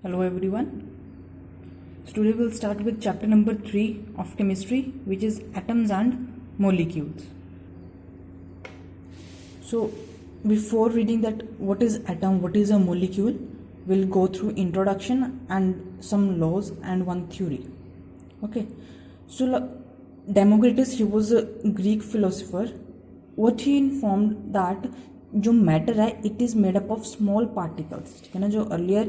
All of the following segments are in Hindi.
Hello everyone. So today we'll start with chapter number 3 of chemistry, which is atoms and molecules. So before reading that what is atom, what is a molecule, we'll go through introduction and some laws and one theory. Okay. So Democritus, he was a Greek philosopher. What he informed that जो मैटर है it is made up of small particles, ठीक है ना. जो अर्लियर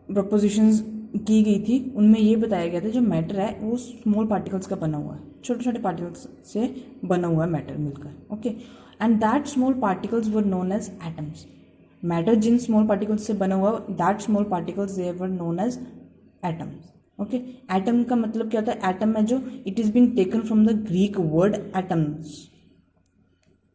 प्रपोजिशंस की गई थी उनमें ये बताया गया था जो मैटर है वो स्मॉल पार्टिकल्स का बना हुआ है, छोटे छोटे पार्टिकल्स से बना हुआ है मैटर मिलकर. Okay, and that small particles were known as atoms. Matter जिन स्मॉल पार्टिकल्स से बना हुआ that small particles they were known as atoms. Okay, atom का मतलब क्या होता है? एटम है जो it is been taken from the Greek word atoms.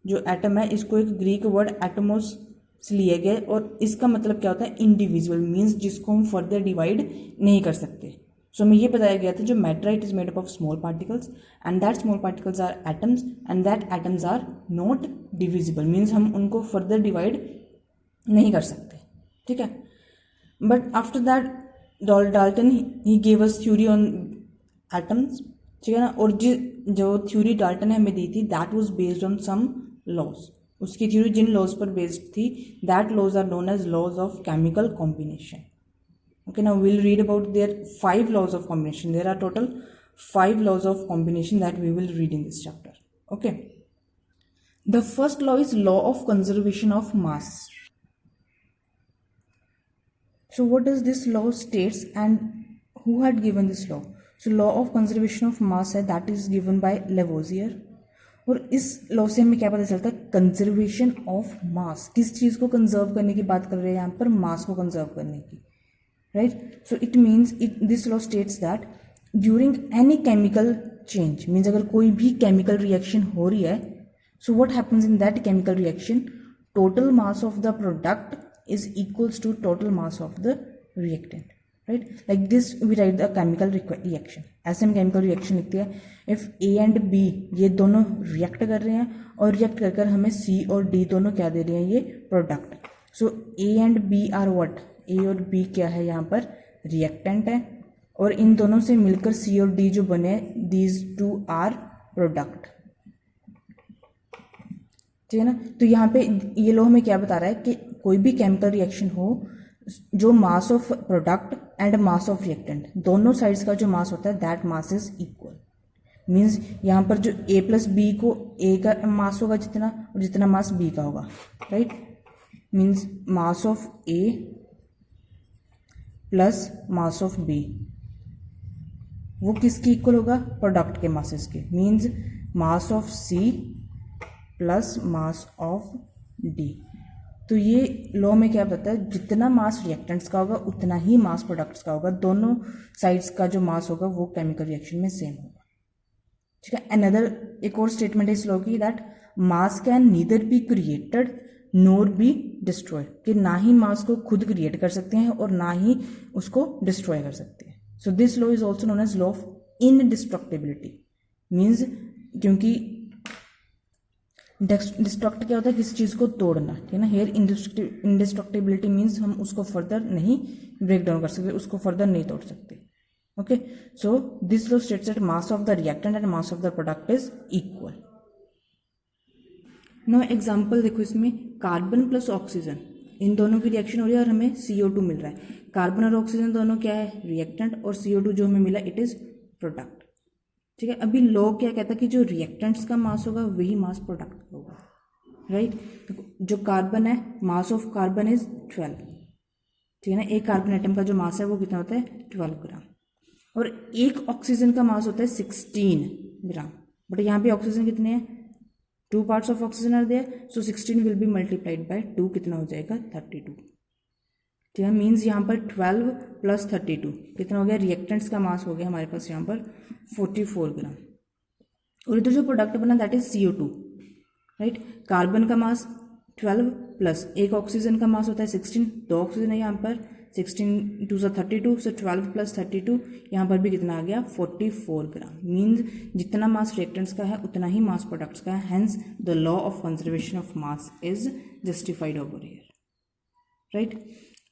जो एटम है इसको एक ग्रीक वर्ड एटमोस से लिया गया और इसका मतलब क्या होता है? इंडिविजुअल, मीन्स जिसको हम फर्दर डिवाइड नहीं कर सकते. सो हमें ये बताया गया था जो matter it is made up of small particles and that small particles are atoms and that atoms are not divisible, means हम उनको फर्दर डिवाइड नहीं कर सकते. ठीक है, but after that Dalton he gave us theory on atoms. ठीक है ना, और जो थ्योरी डाल्टन ने हमें दी थी that was based on some laws. उसकी थ्योरी जिन लॉज पर बेस्ड थी that laws are known as laws of chemical combination. Okay, now will read about their 5 laws of combination. There are total 5 laws of combination that we will read in this chapter. Okay, the first law is law of conservation of mass. So what does this law states and who had given this law? So law of conservation of mass है that is given by Lavoisier. और इस लॉ से हमें क्या पता चलता है? कंजर्वेशन ऑफ मास. किस चीज़ को कंजर्व करने की बात कर रहे हैं यहाँ पर? मास को कंजर्व करने की, right. So it means this law states that during any chemical change, means अगर कोई भी केमिकल रिएक्शन हो रही है, so what happens in that chemical reaction? Total mass of the product is equals to total mass of the reactant, right? Like this we write the chemical reaction. ऐसे हम chemical reaction लिखते हैं. if A and B ये दोनों react कर रहे हैं और react कर कर हमें C और D दोनों क्या दे रहे हैं? ये product. so A and B are what? A और B क्या है यहाँ पर? reactant है, और इन दोनों से मिलकर C और D जो बने these two are product. ठीक है ना. तो यहाँ पे ये लो हमें क्या बता रहा है कि कोई भी केमिकल रिएक्शन हो, जो mass of product and mass of reactant दोनों साइड्स का जो मास होता है that mass is equal. Means यहाँ पर जो A प्लस बी को A का मास होगा जितना और जितना मास B का होगा, right. Means mass of A plus mass of B वो किसकी इक्वल होगा? प्रोडक्ट के मासेस के. Means mass of C plus mass of D. तो ये लॉ में क्या बताता है? जितना मास रिएक्टेंट्स का होगा उतना ही मास प्रोडक्ट्स का होगा. दोनों साइड्स का जो मास होगा वो केमिकल रिएक्शन में सेम होगा. ठीक है. अनदर एक और स्टेटमेंट है इस लॉ की that mass can neither be created NOR be destroyed, कि ना ही मास को खुद क्रिएट कर सकते हैं और ना ही उसको डिस्ट्रॉय कर सकते हैं. So this law is also known as law of indestructibility. Means क्योंकि डिस्ट्रक्ट क्या होता है? किसी चीज़ को तोड़ना, ठीक है ना. हेयर इंडिस्ट्रक्टिबिलिटी मीन्स हम उसको फर्दर नहीं ब्रेक डाउन कर सकते, उसको फर्दर नहीं तोड़ सकते. Okay, so this law states that mass of the reactant and mass of the product is equal. Know example देखो, इसमें कार्बन प्लस ऑक्सीजन, इन दोनों की रिएक्शन हो रही है और हमें CO2 मिल रहा है. कार्बन और ऑक्सीजन दोनों क्या है? रिएक्टेंट, और CO2 जो हमें मिला इट इज प्रोडक्ट. ठीक है. अभी लॉ क्या कहता है कि जो रिएक्टेंट्स का मास होगा वही मास प्रोडक्ट का होगा, राइट. जो कार्बन है, मास ऑफ कार्बन इज 12. ठीक है ना. एक कार्बन एटम का जो मास है वो कितना होता है? 12 ग्राम. और एक ऑक्सीजन का मास होता है 16 ग्राम. बट यहाँ पे ऑक्सीजन कितने हैं? 2 parts of oxygen are there, so 16 will be multiplied by 2, कितना हो जाएगा? 32. ठीक है. मीन्स यहाँ पर 12 प्लस 32 कितना हो गया? रिएक्टेंट्स का मास हो गया हमारे पास यहाँ पर 44 ग्राम. और इधर जो प्रोडक्ट बना that is CO2, right. Carbon का मास 12 प्लस एक ऑक्सीजन का मास होता है 16, 2 ऑक्सीजन है यहाँ पर, 16 2 32, सो 12 प्लस 32 यहाँ पर भी कितना आ गया? 44 ग्राम. मीन्स जितना मास रिएक्टेंट्स का है उतना ही मास प्रोडक्ट्स का है. Hence the law of conservation of mass is justified over here, right.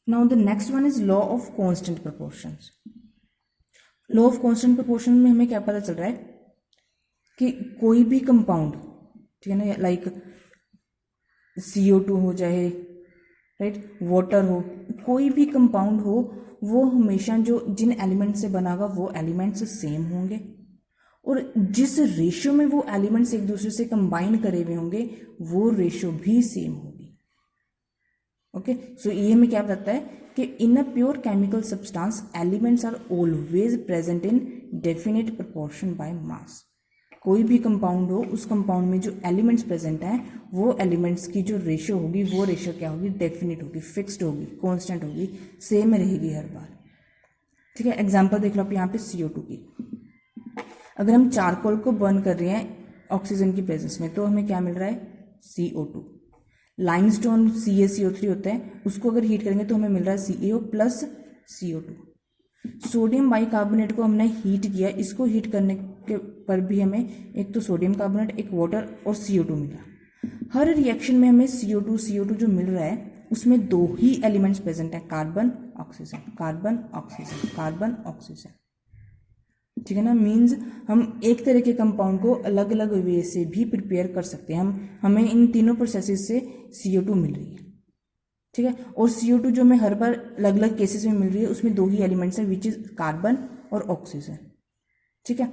Now the next one is law of constant proportions. Law of constant proportion में हमें क्या पता चल रहा है कि कोई भी कंपाउंड, ठीक है ना, लाइक CO2 हो जाए, राइट, वाटर हो, कोई भी कंपाउंड हो, वो हमेशा जो जिन एलिमेंट से बना होगा वो एलिमेंट्स सेम होंगे, और जिस रेशियो में वो एलिमेंट्स एक दूसरे से कंबाइन करे हुए होंगे वो रेशियो भी सेम होगी। ओके, सो ये हमें क्या बताता है कि in a pure chemical substance elements are always present in definite proportion by mass. कोई भी कंपाउंड हो, उस कंपाउंड में जो एलिमेंट्स प्रेजेंट हैं वो एलिमेंट्स की जो रेशियो होगी वो रेशियो क्या होगी, डेफिनेट होगी, फिक्स्ड होगी, कांस्टेंट होगी, सेम रहेगी हर बार। ठीक है, एग्जांपल देख लो आप यहाँ पे CO2 की। अगर हम चारकोल को बर्न कर रहे हैं ऑक्सीजन की प्रेजेंस में तो हमें क्या मिल रहा है, CO2। लाइमस्टोन CaCO3 होता है, उसको अगर हीट करेंगे तो हमें मिल रहा है CaO plus CO2। Sodium bicarbonate को हमने हीट किया, इसको हीट करने के पर भी हमें एक तो सोडियम कार्बोनेट, एक वाटर और CO2 मिला। हर रिएक्शन में हमें CO2 जो मिल रहा है उसमें दो ही एलिमेंट्स प्रेजेंट है, carbon oxygen, carbon oxygen, carbon oxygen. ठीक है ना, मीन्स हम एक तरह के कंपाउंड को अलग अलग वे से भी प्रिपेयर कर सकते हैं। हमें इन तीनों प्रोसेसेस से CO2 मिल रही है। ठीक है, और CO2 जो हमें हर बार अलग अलग केसेस में मिल रही है उसमें दो ही एलिमेंट्स हैं, विच इज कार्बन और ऑक्सीजन। ठीक है,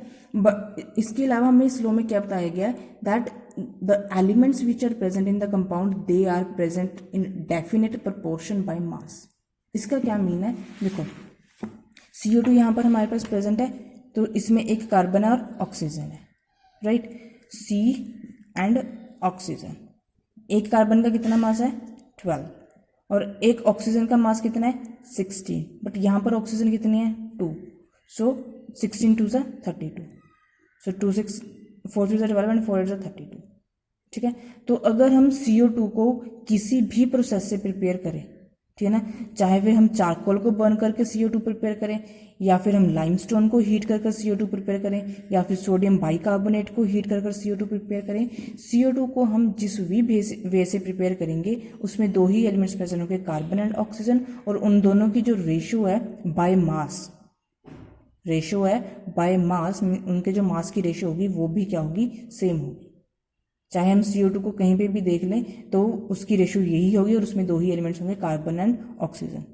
इसके अलावा हमें इस लॉ में क्या बताया गया है, that the elements which are present in the compound they are present in definite proportion by mass. इसका क्या मीन है, देखो CO2 यहाँ पर हमारे पास प्रेजेंट है तो इसमें एक कार्बन और ऑक्सीजन है, राइट, C एंड ऑक्सीजन। एक कार्बन का कितना मास है 12 और एक ऑक्सीजन का मास कितना है 16, बट यहाँ पर ऑक्सीजन कितनी है 2, सो 16 2 सा 32, सो 2 6 4 3 सा 12 एंड 4 8 सा 32। ठीक है, तो अगर हम CO2 को किसी भी प्रोसेस से प्रिपेयर करें, ठीक है ना, चाहे वे हम चारकोल को बर्न करके CO2 प्रिपेयर करें, या फिर हम लाइमस्टोन को हीट कर CO2 प्रिपेयर करें, या फिर सोडियम बाइकार्बोनेट को हीट कर CO2 प्रिपेयर करें, CO2 को हम जिस भी वे से प्रिपेयर करेंगे उसमें दो ही एलिमेंट्स प्रेजेंट होंगे, कार्बन एंड ऑक्सीजन, और उन दोनों की जो रेशियो है बाय मास, रेशियो है बाय मास, उनके जो मास की रेशियो होगी वो भी क्या होगी, सेम होगी। चाहे हम CO2 को कहीं पे भी देख लें तो उसकी रेशियो यही होगी और उसमें दो ही एलिमेंट्स होंगे, carbon and oxygen.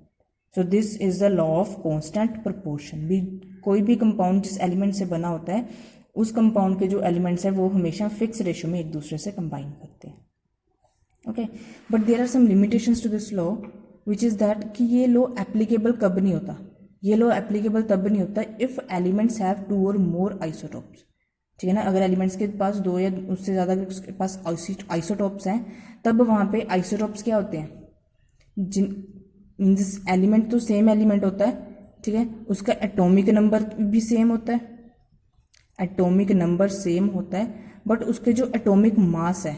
So this is the law of constant proportion. भी कोई भी कंपाउंड जिस एलिमेंट से बना होता है उस कंपाउंड के जो एलिमेंट्स हैं वो हमेशा फिक्स रेशियो में एक दूसरे से कंबाइन करते हैं। Okay, but there are some limitations to this law, which is that कि ये लॉ एप्लीकेबल कब नहीं होता, ये लॉ एप्लीकेबल तब नहीं होता इफ एलिमेंट्स हैव 2 और मोर आइसोटोप्स। ठीक है ना, अगर एलिमेंट्स के पास 2 या उससे ज़्यादा उसके पास आइसोटोप्स हैं तब वहाँ पे आइसोटोप्स क्या होते हैं, जिन मीन्स एलिमेंट तो सेम एलिमेंट होता है, ठीक है, उसका एटॉमिक नंबर भी सेम होता है, एटॉमिक नंबर सेम होता है, बट उसके जो एटॉमिक मास है,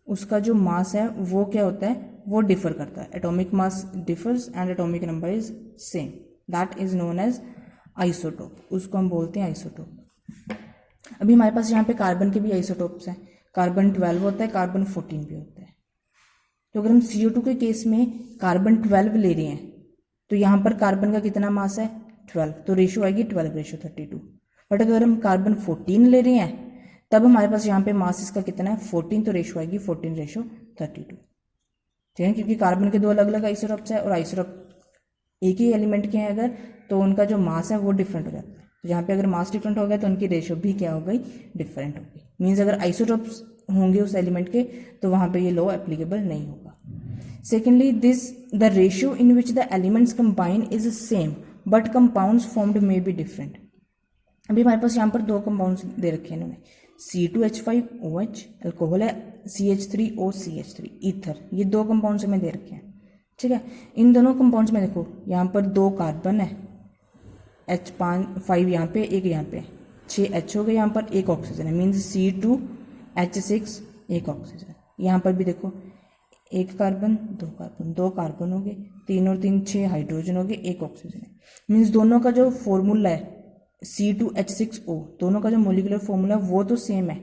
उसका जो मास है वो क्या होता है, वो डिफर करता है। Atomic mass differs and atomic number is same, that is known as isotope, उसको हम बोलते हैं आइसोटोप। अभी हमारे पास यहाँ पे कार्बन के भी आइसोटोप्स हैं, कार्बन 12 होता है, कार्बन 14 भी होता है। तो अगर हम CO2 के केस में कार्बन 12 ले रहे हैं तो यहाँ पर कार्बन का कितना मास है 12, तो रेशियो आएगी 12:32। बट अगर हम कार्बन 14 ले रहे हैं तब हमारे पास यहाँ पे मास इसका कितना है 14, तो रेशियो आएगी 14:32। ठीक है, क्योंकि कार्बन के दो अलग अलग आइसोटोप्स है और आइसोटोप एक ही एलिमेंट के हैं अगर, तो उनका जो मास है वो डिफरेंट हो जाता है। तो यहाँ पे अगर मास डिफरेंट हो गया तो उनकी रेशियो भी क्या हो गई, डिफरेंट हो गई। मीन्स अगर आइसोटोप्स होंगे उस एलिमेंट के तो वहाँ पे ये लॉ एप्लीकेबल नहीं होगा। Secondly, this the ratio in which the elements combine is same but compounds formed may be different. अभी हमारे पास यहाँ पर दो कंपाउंड्स दे रखे हैं इन्होंने, C2H5OH अल्कोहल है, CH3OCH3 ईथर, ये दो कंपाउंड्स हमें दे रखे हैं। ठीक है, इन दोनों कंपाउंड्स में देखो यहाँ पर 2 कार्बन है, H5 यहाँ पे, एक यहाँ पे, 6 H हो गए, यहाँ पर एक ऑक्सीजन है, मीन्स C2H6 एक ऑक्सीजन। यहाँ पर भी देखो एक कार्बन 2 कार्बन, 2 कार्बन हो गए, 3 और 3 6 हाइड्रोजन हो गए, एक ऑक्सीजन है। मीन्स दोनों का जो फॉर्मूला है C2H6O, दोनों का जो मोलिकुलर फॉर्मूला है वो तो सेम है,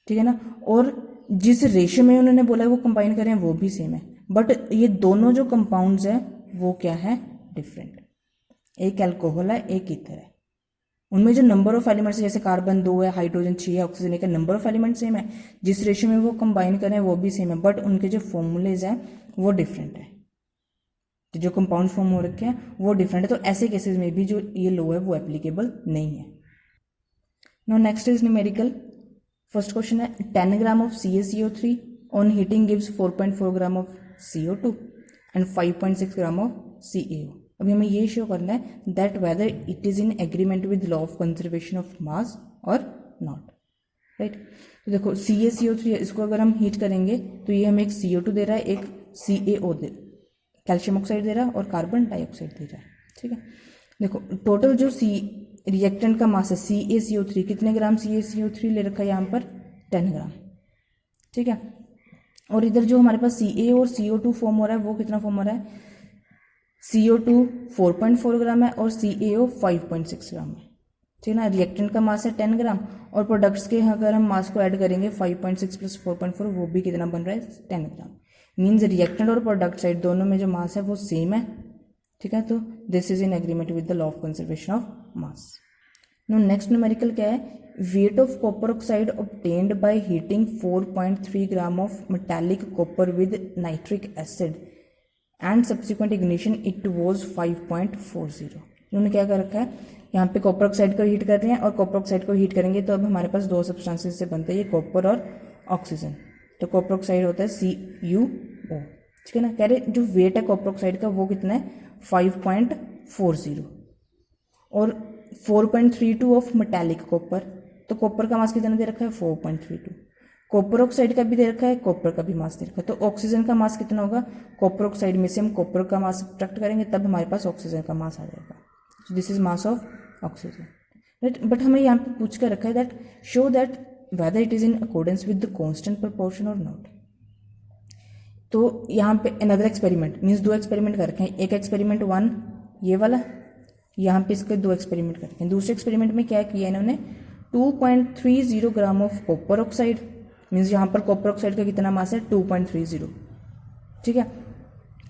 ठीक है ना, और जिस रेशियो में उन्होंने बोला है वो कंबाइन करें वो भी सेम है, बट ये दोनों जो कंपाउंड्स है वो क्या है, डिफरेंट। एक अल्कोहल है, एक ईथर है। उनमें जो नंबर ऑफ एलिमेंट्स है, जैसे कार्बन 2 है, हाइड्रोजन 6 है, ऑक्सीजन 1 है, नंबर ऑफ एलिमेंट सेम है, जिस रेशियो में वो कंबाइन करें वो भी सेम है, बट उनके जो फॉर्मूलेज हैं वो डिफरेंट है, जो कंपाउंड फॉर्म हो रखे हैं वो डिफरेंट है। तो ऐसे केसेस में भी जो ये लॉ है वो एप्लीकेबल नहीं है। Now next is numerical. First question है 10 gram of CaCO3 on heating gives 4.4 gram of CO2 and 5.6 gram of CaO। अभी हमें ये शो करना है that whether it is in agreement with law of conservation of मास और नॉट, राइट। तो देखो CaCO3 इसको अगर हम हीट करेंगे तो ये हमें एक CO2 दे रहा है, एक CaO दे, कैल्शियम ऑक्साइड दे रहा है और कार्बन डाइऑक्साइड दे रहा है, ठीक है। देखो टोटल जो रिएक्टेंट का मास है CaCO3, कितने ग्राम CaCO3 ले रखा है यहाँ पर, 10 ग्राम, ठीक है। और इधर जो हमारे पास Ca और CO2 फॉर्म हो रहा है वो कितना फॉर्म हो रहा है, CO2 4.4 ग्राम है और CaO 5.6 ग्राम है, ठीक है ना। रिएक्टेंट का मास है 10 ग्राम और प्रोडक्ट्स के अगर हम मास को ऐड करेंगे 5.6 प्लस 4.4 वो भी कितना बन रहा है, 10 ग्राम। मीन्स रिएक्टेंट और प्रोडक्ट साइड दोनों में जो मास है वो सेम है, ठीक है। तो this is in agreement with the law of conservation of mass. No next numerical क्या है, weight of copper oxide obtained by heating 4.3 gram of metallic copper with nitric acid and subsequent ignition it was 5.40। इन्होंने क्या कर रखा है, यहाँ पे कॉपर ऑक्साइड को हीट कर रहे हैं और कॉपर ऑक्साइड को हीट करेंगे तो अब हमारे पास दो सब्सटेंसेस से बनते हैं, ये कॉपर और ऑक्सीजन। तो कॉपर ऑक्साइड होता है CuO, ठीक है ना। कह रहे जो वेट है कॉपर ऑक्साइड का वो कितना है 5.40 और 4.32 ऑफ मेटालिक कॉपर। तो कॉपर का मास कितना दे रखा है 4.32, कॉपर ऑक्साइड का भी दे रखा है, कॉपर का भी मास दे रखा है। तो ऑक्सीजन का मास कितना होगा, कॉपर ऑक्साइड में से हम कॉपर का मास सब्ट्रैक्ट करेंगे तब हमारे पास ऑक्सीजन का मास आ जाएगा। So this is mass of oxygen, right. But हमें यहाँ पे पूछ कर रखा है that show that whether it is in accordance with the constant proportion और नॉट। तो यहाँ पे अनदर एक्सपेरिमेंट मीन्स दो एक्सपेरिमेंट कर रखे हैं, एक एक्सपेरिमेंट 1 ये वाला, यहाँ पे इसके दो एक्सपेरिमेंट करके हैं। दूसरे एक्सपेरिमेंट में क्या किया इन्होंने 2.30 gram of copper oxide, means यहाँ पर कॉपर ऑक्साइड का कितना मास है 2.30, ठीक है।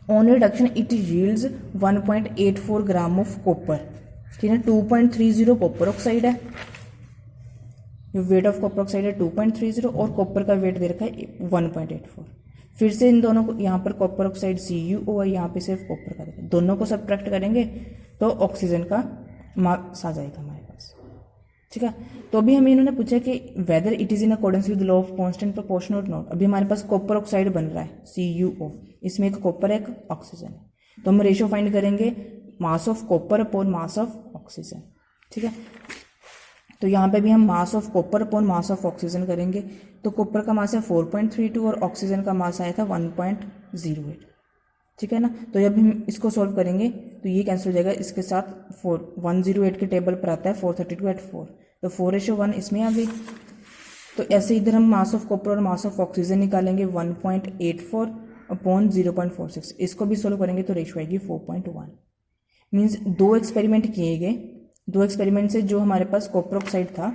On reduction it yields 1.84 gram of copper, ठीक है। 2.30 कॉपर ऑक्साइड है, वेट ऑफ कॉपर ऑक्साइड है 2.30 और कॉपर का वेट दे रखा है 1.84। फिर से इन दोनों को, यहाँ पर कॉपर ऑक्साइड CuO है, यहाँ पे सिर्फ कॉपर का देखा, दोनों को सब्ट्रैक्ट करेंगे तो ऑक्सीजन का मास आ जाएगा हमारे पास, ठीक है। तो अभी हमें इन्होंने पूछा कि whether it is in accordance with law of constant proportion और नॉट। अभी हमारे पास कॉपर ऑक्साइड बन रहा है CuO, इसमें एक कॉपर है एक ऑक्सीजन है, तो हम रेशियो फाइंड करेंगे mass of copper upon mass of oxygen, ठीक है। तो यहाँ पे भी हम mass of copper upon mass of oxygen करेंगे। तो कॉपर का मास है 4.32 और ऑक्सीजन का मास आया था 1.08, ठीक है ना। तो जब हम इसको सॉल्व करेंगे तो ये कैंसिल हो जाएगा, इसके साथ 108 के टेबल पर आता है 432 एट 4, तो 4:1 इसमें आ गई। तो ऐसे इधर हम मास ऑफ कॉपर और मास ऑफ ऑक्सीजन निकालेंगे 1.84 अपॉन 0.46, इसको भी सॉल्व करेंगे तो रेशियो आएगी 4.1। मीन्स दो एक्सपेरिमेंट किए गए, दो एक्सपेरिमेंट से जो हमारे पास कॉपर ऑक्साइड था,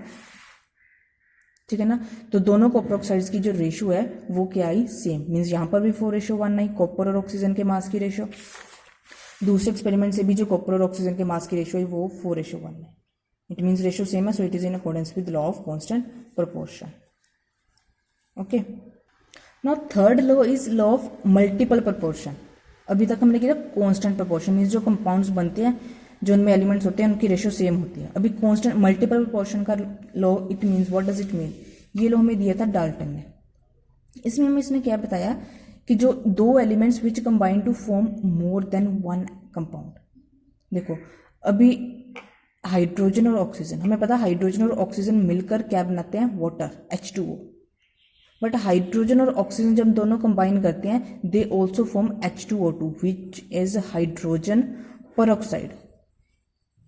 ठीक है ना, तो दोनों कॉपर ऑक्साइड्स की जो रेशियो है वो क्या आई सेम। मीन्स यहाँ पर भी 4:1 आई कॉपर और ऑक्सीजन के मास की रेशियो, दूसरे एक्सपेरिमेंट से भी जो कॉपर और ऑक्सीजन के मास की रेशियो है वो 4:1 है। इट मीन्स रेशियो सेम है, so it is in accordance with law of constant proportion. Okay, now third law is law of multiple proportion. अभी तक हमने किया कांस्टेंट प्रोपोर्शन मीन्स जो कंपाउंड्स बनते हैं जो उनमें एलिमेंट्स होते हैं उनकी रेशियो सेम होती है। अभी कांस्टेंट मल्टीपल प्रोपोर्शन का law it means what does it mean, ये लॉ हमें दिया था डाल्टन ने। इसमें हमें इसने क्या बताया कि जो दो elements which combine to form more than one compound. देखो अभी हाइड्रोजन और ऑक्सीजन, हमें पता हाइड्रोजन और ऑक्सीजन मिलकर क्या बनाते हैं वाटर H2O, बट हाइड्रोजन और ऑक्सीजन जब दोनों कंबाइन करते हैं they also form H2O2 which is hydrogen peroxide.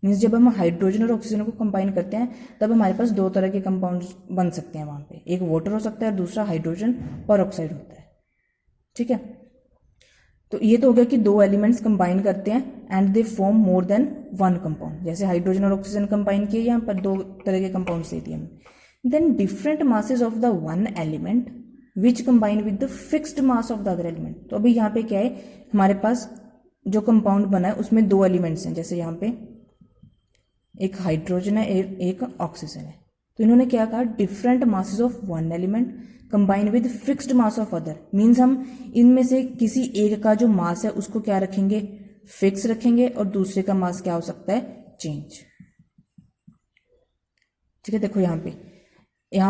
Means जब हम हाइड्रोजन और ऑक्सीजन को कंबाइन करते हैं तब हमारे पास दो तरह के कंपाउंड्स बन सकते हैं वहां पे, एक वाटर हो सकता है और दूसरा हाइड्रोजन परऑक्साइड होता है, ठीक है। तो ये तो हो गया कि दो एलिमेंट्स कंबाइन करते हैं and they form more than one compound, जैसे हाइड्रोजन और ऑक्सीजन कंबाइन किए यहाँ पर दो तरह के कंपाउंड्स दे दिए हमें। Then different masses of the one element which combine with the fixed mass of the other element. तो अभी यहाँ पे क्या है, हमारे पास जो कंपाउंड बना है उसमें दो एलिमेंट्स हैं, जैसे यहाँ पे एक हाइड्रोजन है, एक ऑक्सीजन है। तो इन्होंने क्या कहा, different masses of one element combine with fixed mass of other. Means हम इनमें से किसी एक का जो मास है उसको क्या रखेंगे, फिक्स रखेंगे, और दूसरे का मास क्या हो सकता है, चेंज। ठीक है, देखो यहाँ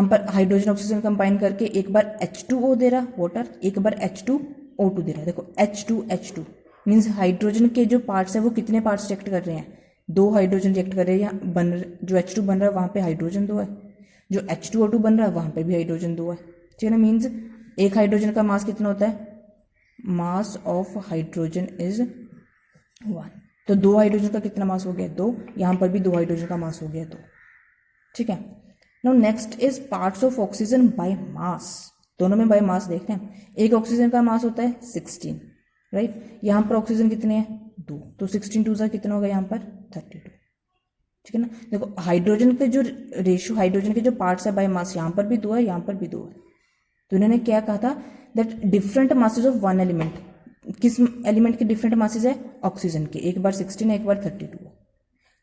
पर हाइड्रोजन ऑक्सीजन कंबाइन करके एक बार H2O दे रहा वाटर, एक बार H2O2 दे रहा है। देखो H2 मीन्स हाइड्रोजन के जो पार्ट्स है वो कितने पार्ट्स रिएक्ट कर रहे हैं, दो हाइड्रोजन रिएक्ट कर रहे हैं। बन जो H2 बन रहा है वहां पे हाइड्रोजन दो है, जो H2O2 बन रहा है वहां पे भी हाइड्रोजन दो है। ठीक है ना, मीन्स एक हाइड्रोजन का मास कितना होता है, मास ऑफ हाइड्रोजन इज 1। तो दो हाइड्रोजन का कितना मास हो गया, 2। यहाँ पर भी दो हाइड्रोजन का मास हो गया 2। ठीक है, now next is parts of oxygen by mass. दोनों में बाय मास देख रहे हैं। एक ऑक्सीजन का मास होता है 16, राइट। यहाँ पर ऑक्सीजन कितने हैं, 2, तो 16 2 सा कितना होगा यहाँ पर 32। ठीक है ना, देखो हाइड्रोजन के जो रेशियो, हाइड्रोजन के जो पार्ट्स है बाय मास, यहाँ पर भी 2 है, यहाँ पर भी 2 है। तो इन्होंने क्या कहा था, that different masses of one element. किस एलिमेंट के डिफरेंट मासेज है, ऑक्सीजन के, एक बार 16 है, एक बार 32 है।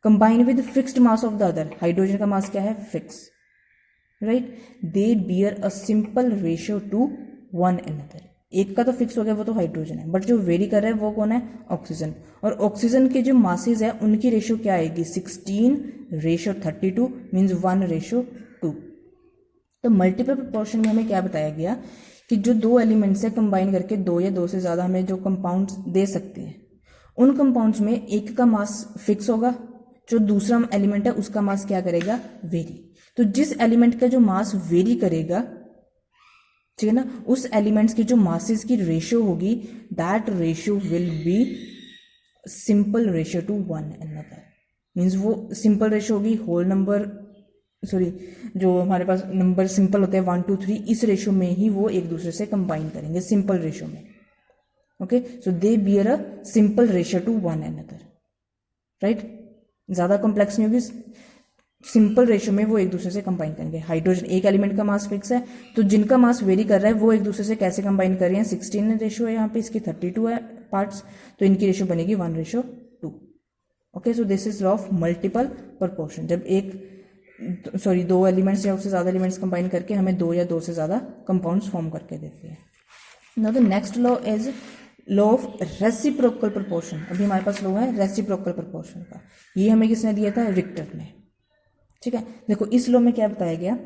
Combine with fixed mass of the other, hydrogen का मास क्या है, fix, right. They beer a simple ratio two one another. एक का तो फिक्स हो गया, वो तो हाइड्रोजन है, बट जो वेरी कर रहा है वो कौन है, ऑक्सीजन। और ऑक्सीजन के जो मासेज है उनकी रेशियो क्या आएगी, 16:32 मीन्स 1:2। तो मल्टीपल प्रोपोर्शन में हमें क्या बताया गया कि जो दो एलिमेंट्स है कंबाइन करके दो या दो से ज्यादा हमें जो कंपाउंड्स दे सकते हैं, उन कंपाउंड्स में एक का मास फिक्स होगा, जो दूसरा एलिमेंट है उसका मास क्या करेगा, वेरी। तो जिस एलिमेंट का जो मास वेरी करेगा, ठीक है ना, उस एलिमेंट्स की जो मासेस की रेशियो होगी, that ratio will be simple ratio two one another. Means वो सिंपल रेशियो होगी होल नंबर, सॉरी जो हमारे पास नंबर सिंपल होते हैं 1 2 3, इस रेशियो में ही वो एक दूसरे से कंबाइन करेंगे, सिंपल रेशियो में। Okay, so they beer a simple ratio two one another, right. ज्यादा कॉम्प्लेक्स नहीं होगी, सिंपल रेशियो में वो एक दूसरे से कंबाइन करेंगे। हाइड्रोजन एक एलिमेंट का मास फिक्स है, तो जिनका मास वेरी कर रहा है वो एक दूसरे से कैसे कंबाइन कर रहे हैं, 16 रेशियो है यहाँ पे, इसकी 32 है पार्ट्स, तो इनकी रेशियो बनेगी 1:2। Okay, so this is law of multiple proportion. जब दो एलिमेंट्स या उससे ज्यादा एलिमेंट्स कंबाइन करके हमें दो या दो से ज्यादा कंपाउंड्स फॉर्म करके देते हैं। Now the next law is law of reciprocal proportion. अभी हमारे पास लॉ है रेसिप्रोकल प्रोपोर्शन का, ये हमें किसने दिया था, रिक्टर ने। ठीक है, देखो इस लॉ में क्या बताया गया,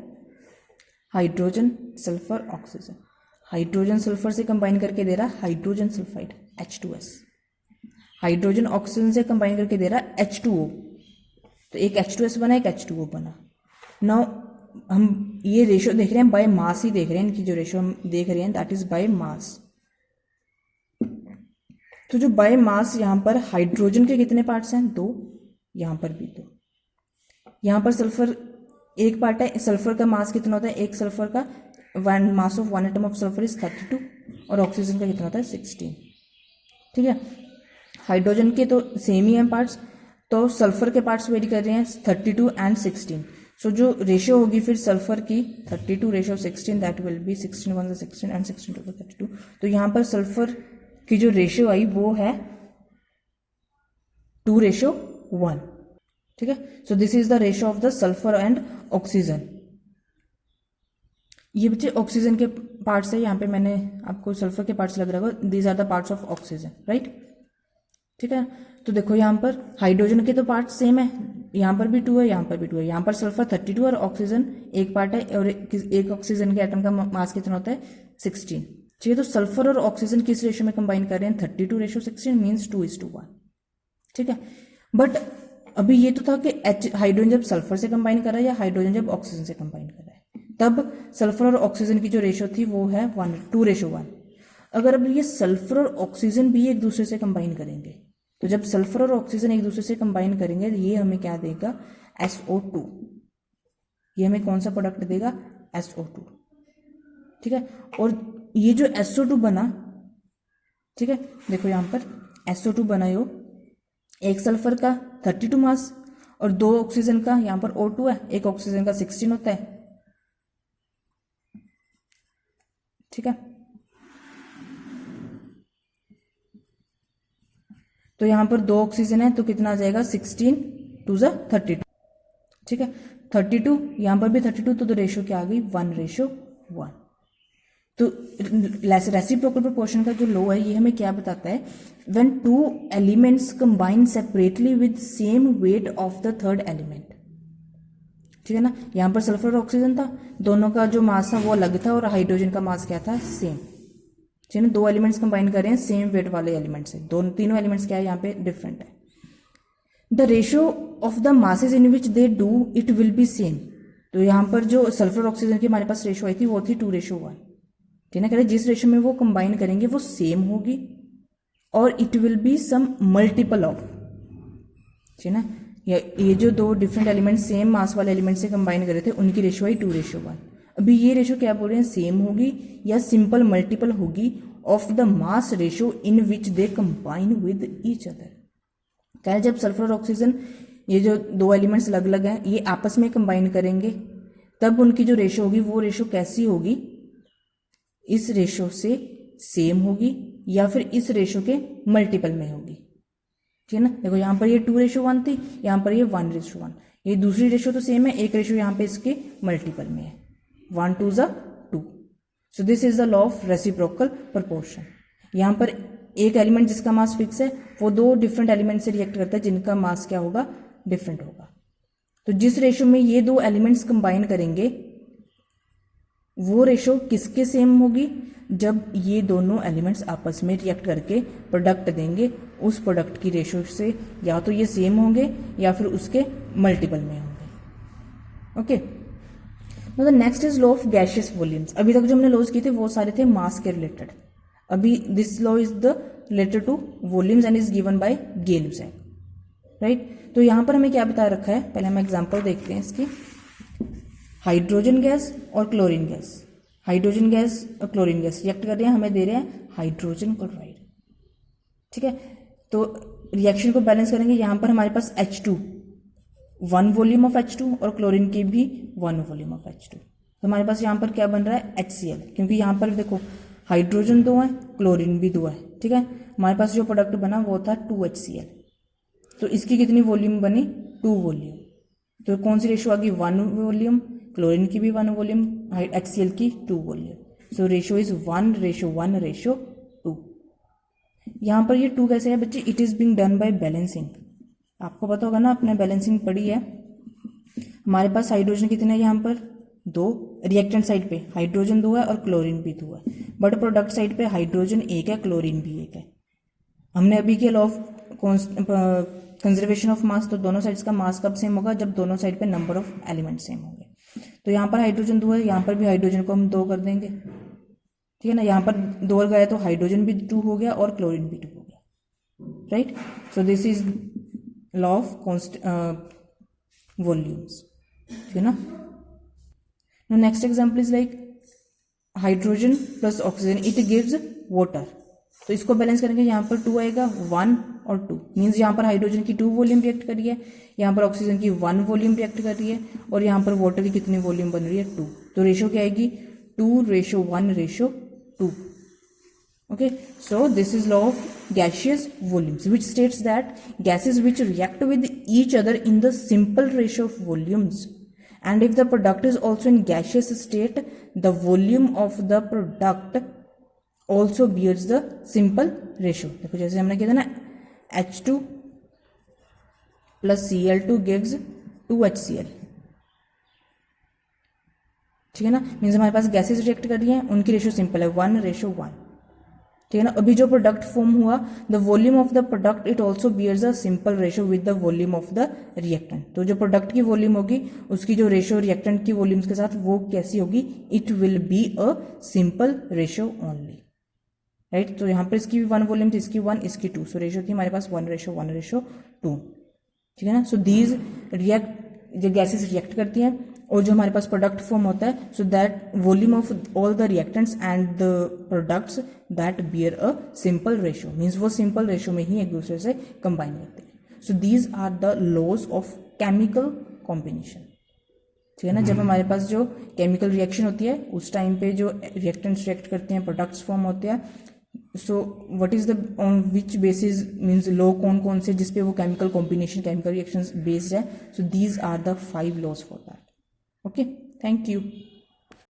hydrogen sulphur oxygen, hydrogen sulphur से कंबाइन करके दे रहा hydrogen sulphide H2S, hydrogen oxygen से कंबाइन करके दे रहा H2O, तो एक H2S बना, एक H2O बना। नाउ हम ये रेशियो देख रहे हैं बाय मास ही देख रहे हैं, इनकी जो रेशियो हम देख रहे हैं दैट इज बाय मास। तो जो बाय मास यहाँ पर हाइड्रोजन के कितने पार्ट्स हैं, 2, यहाँ पर भी 2। यहाँ पर सल्फर एक पार्ट है, सल्फर का मास कितना होता है, एक सल्फर का mass of one atom of sulphur is 32, और ऑक्सीजन का कितना होता है 16। ठीक है, हाइड्रोजन के तो सेम ही हैं पार्ट्स, तो सल्फर के पार्ट्स वेरी कर रहे हैं 32 एंड 16। सो जो रेशियो होगी फिर सल्फर की 32 ratio 16, that will be 16 1 16 and 16 2 32। तो यहाँ पर सल्फर की जो रेशियो आई वो है 2:1। ठीक है, so this is the ratio of the sulphur and oxygen. ये बच्चे ऑक्सीजन के पार्ट्स है, यहाँ पे मैंने आपको सल्फर के पार्ट्स लग रहा होगा, these are the parts of oxygen, right. ठीक है, तो देखो यहाँ पर हाइड्रोजन के तो पार्ट सेम है, यहाँ पर भी 2 है, यहाँ पर भी 2 है। यहाँ पर सल्फर 32 और ऑक्सीजन एक पार्ट है, और एक ऑक्सीजन के एटम का मास कितना होता है 16। ठीक है, तो सल्फर और ऑक्सीजन किस रेशियो में कंबाइन कर रहे हैं, 32:16 मीन्स 2:1। ठीक है, बट अभी ये तो था कि हाइड्रोजन जब सल्फर से कंबाइन कर रहा है या हाइड्रोजन जब ऑक्सीजन से कंबाइन कर रहा है, तब सल्फर और ऑक्सीजन की जो रेशियो थी वो है 2:1। अगर अब ये सल्फर और ऑक्सीजन भी एक दूसरे से कंबाइन करेंगे, तो जब सल्फर और ऑक्सीजन एक दूसरे से कंबाइन करेंगे ये हमें क्या देगा, SO2। ये हमें कौन सा प्रोडक्ट देगा, SO2। ठीक है, और ये जो SO2 बना, ठीक है, देखो यहाँ पर SO2 बना, यो एक सल्फर का 32 मास और 2 ऑक्सीजन का, यहाँ पर O2 है, एक ऑक्सीजन का 16 होता है। ठीक है, तो यहाँ पर 2 ऑक्सीजन है तो कितना आ जाएगा 16 2 ज़ा 32, ठीक है 32, यहाँ पर भी 32, तो रेशो क्या आ गई 1:1। तो रेसिप्रोकल प्रोपोर्शन का जो लॉ है ये हमें क्या बताता है, when 2 elements combine separately with same weight of the third element, ठीक है ना। यहाँ पर सल्फर और ऑक्सीजन था, दोनों का जो मास था वो अलग था और हाइड्रोजन का मास क्या था सेम, ठीक है ना। 2 एलिमेंट्स कंबाइन कर रहे हैं सेम वेट वाले एलिमेंट से, तीनों एलिमेंट्स क्या है यहाँ पे डिफरेंट है। The ratio of the masses in which they do it will B same, तो यहाँ पर जो सल्फर ऑक्सीजन की हमारे पास रेशो आई थी वो थी 2:1, ठीक है ना। कह रहे जिस रेशो में वो कंबाइन करेंगे वो सेम होगी और it will be some multiple of, ठीक है ना। ये जो 2 डिफरेंट एलिमेंट सेम मास वाले एलिमेंट से कंबाइन कर रहे थे उनकी रेशो आई 2:1। अभी ये रेशो क्या बोल रहे हैं, सेम होगी या सिंपल मल्टीपल होगी of the mass ratio in which they combine with each other. कह रहे जब सल्फर और ऑक्सीजन ये जो 2 एलिमेंट्स अलग अलग हैं ये आपस में कंबाइन करेंगे तब उनकी जो रेशो होगी वो रेशो कैसी होगी, इस रेशो से सेम होगी या फिर इस रेशो के मल्टीपल में होगी, ठीक है ना। देखो यहाँ पर ये 2:1 थी, यहाँ पर ये 1:1, ये दूसरी रेशो तो सेम है, एक रेशो यहाँ पे इसके मल्टीपल में है, 1 2 ज़ा 2। So this is the law of reciprocal proportion. यहाँ पर एक एलिमेंट जिसका मास फिक्स है वो 2 डिफरेंट एलिमेंट से रिएक्ट करता है जिनका मास क्या होगा डिफरेंट होगा। तो जिस रेशो में ये 2 एलिमेंट्स कंबाइन करेंगे वो रेशो किसके सेम होगी, जब ये दोनों एलिमेंट्स आपस में रिएक्ट करके प्रोडक्ट देंगे, उस प्रोडक्ट की रेशो से या तो ये सेम होंगे या फिर उसके मल्टीपल में होंगे। Okay, the next is law of gaseous volumes. अभी तक जो हमने लॉज किए थे वो सारे थे मास के रिलेटेड, अभी this law is the related to volumes and is given by Gay-Lussac, right. तो यहाँ पर हमें क्या बता रखा है, पहले हम एग्जांपल देखते हैं इसकी। हाइड्रोजन गैस और क्लोरीन गैस, हाइड्रोजन गैस और क्लोरीन गैस रिएक्ट कर रहे हैं, हमें दे रहे हैं हाइड्रोजन क्लोराइड, ठीक है। तो रिएक्शन को बैलेंस करेंगे, यहाँ पर हमारे पास H2 1 वॉल्यूम ऑफ H2 और क्लोरीन की भी 1 वॉल्यूम ऑफ H2, तो हमारे पास यहाँ पर क्या बन रहा है HCl, क्योंकि यहाँ पर देखो हाइड्रोजन 2 है क्लोरीन भी 2 है, ठीक है। हमारे पास जो प्रोडक्ट बना वो था 2HCl, तो इसकी कितनी वॉल्यूम बनी 2 वॉल्यूम, तो कौन सी रेशो आ गई 1 वॉल्यूम, क्लोरीन की भी 1 वॉल्यूम, HCl की 2 वॉल्यूम। So ratio is 1:1:2। यहाँ पर ये 2 कैसे है बच्चे, it is being done by balancing. आपको पता होगा ना, आपने बैलेंसिंग पढ़ी है। हमारे पास हाइड्रोजन कितने हैं यहाँ पर 2, रिएक्टेंट साइड पे हाइड्रोजन 2 है और क्लोरीन भी 2 है, बट प्रोडक्ट साइड पे हाइड्रोजन 1 है क्लोरीन भी 1 है। हमने अभी किया लॉ ऑफ कंजर्वेशन ऑफ मास, तो दोनों साइड्स का मास कब सेम होगा, जब दोनों साइड पे नंबर ऑफ एलिमेंट सेम होंगे। तो यहाँ पर हाइड्रोजन 2 है, यहाँ पर भी हाइड्रोजन को हम 2 कर देंगे, ठीक है ना। यहाँ पर 2 गया तो हाइड्रोजन भी 2 हो गया और क्लोरीन भी 2 हो गया, right. So this is law of volumes, ठीक है ना। Next example is like hydrogen plus oxygen it gives water, तो इसको बैलेंस करेंगे, यहाँ पर 2 आएगा 1 और 2, मीन्स यहाँ पर हाइड्रोजन की 2 वॉल्यूम रिएक्ट कर रही है, यहाँ पर ऑक्सीजन की 1 वॉल्यूम रिएक्ट कर रही है और यहाँ पर वाटर की कितनी वॉल्यूम बन रही है 2, तो रेशो क्या आएगी 2:1:2। Okay, so this is law of gaseous volumes which states that gases which react with each other in the simple ratio of volumes and if the product is also in gaseous state the volume of the product also bears the simple ratio। देखो जैसे हमने किया था ना H2 plus Cl2 gives 2HCl, ठीक है ना। मीन्स हमारे पास गैसेस रिएक्ट कर रही हैं, उनकी रेशो सिंपल है 1:1, ठीक है ना। अभी जो प्रोडक्ट फॉर्म हुआ the volume of the product it also bears a simple ratio with the volume of the reactant, तो जो प्रोडक्ट की वॉल्यूम होगी उसकी जो रेशो रिएक्टेंट की वॉल्यूम्स के साथ वो कैसी होगी, it will be a simple ratio only, right. तो यहाँ पर इसकी भी 1 वॉल्यूम थी, इसकी 1 इसकी 2, सो रेशो थी हमारे पास 1:1:2, ठीक है ना। सो दीज रिएक्ट, जो गैसेस रिएक्ट करती हैं और जो हमारे पास प्रोडक्ट फॉर्म होता है, so that volume of all the reactants and the products that bear a simple ratio, means वो सिंपल रेशो में ही एक दूसरे से कंबाइन करते हैं। So these are the laws of chemical combination, ठीक है ना। जब हमारे पास जो केमिकल रिएक्शन होती है उस टाइम पे जो रिएक्टेंट्स रिएक्ट करते हैं, प्रोडक्ट्स फॉर्म होते हैं, so what is the on which basis means law कौन कौन से जिसपे वो chemical combination chemical reactions based है, so these are the 5 laws for that. Okay, thank you.